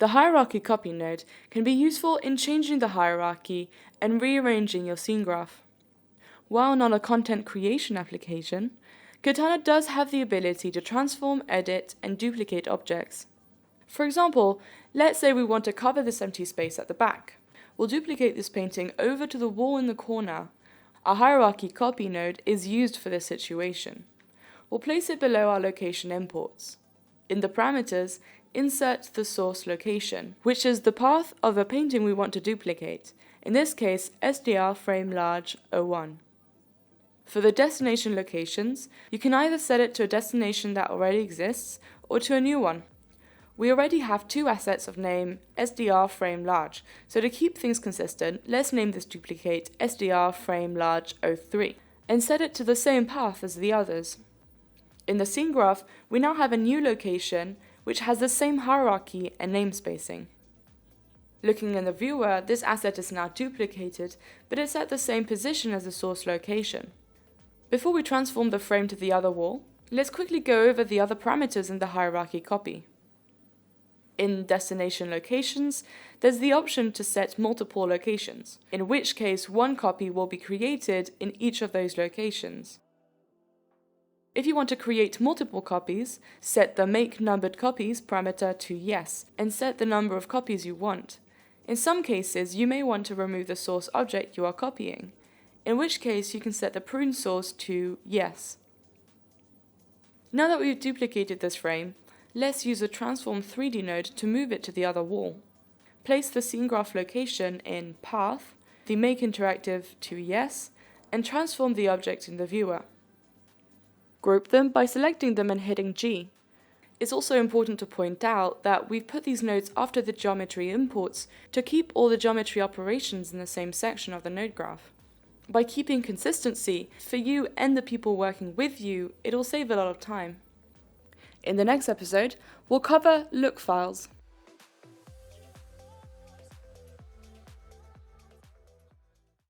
The HierarchyCopy node can be useful in changing the hierarchy and rearranging your scene graph. While not a content creation application, Katana does have the ability to transform, edit, and duplicate objects. For example, let's say we want to cover this empty space at the back. We'll duplicate this painting over to the wall in the corner. Our HierarchyCopy node is used for this situation. We'll place it below our location imports. In the parameters, insert the source location, which is the path of a painting we want to duplicate, in this case SDR frame large 01. For the destination locations, you can either set it to a destination that already exists or to a new one. We already have two assets of name SDR frame large, so to keep things consistent, let's name this duplicate SDR frame large 03 and set it to the same path as the others. In the scene graph, we now have a new location which has the same hierarchy and namespacing. Looking in the viewer, this asset is now duplicated, but it's at the same position as the source location. Before we transform the frame to the other wall, let's quickly go over the other parameters in the HierarchyCopy. In destination locations, there's the option to set multiple locations, in which case one copy will be created in each of those locations. If you want to create multiple copies, set the makeinteractive parameter to yes, and set the number of copies you want. In some cases, you may want to remove the source object you are copying, in which case you can set the prune source to yes. Now that we've duplicated this frame, let's use the transform 3D node to move it to the other wall. Place the scene graph location in path, the makeinteractive to yes, and transform the object in the viewer. Group them by selecting them and hitting G. It's also important to point out that we've put these nodes after the geometry imports to keep all the geometry operations in the same section of the node graph. By keeping consistency, for you and the people working with you, it'll save a lot of time. In the next episode, we'll cover look files.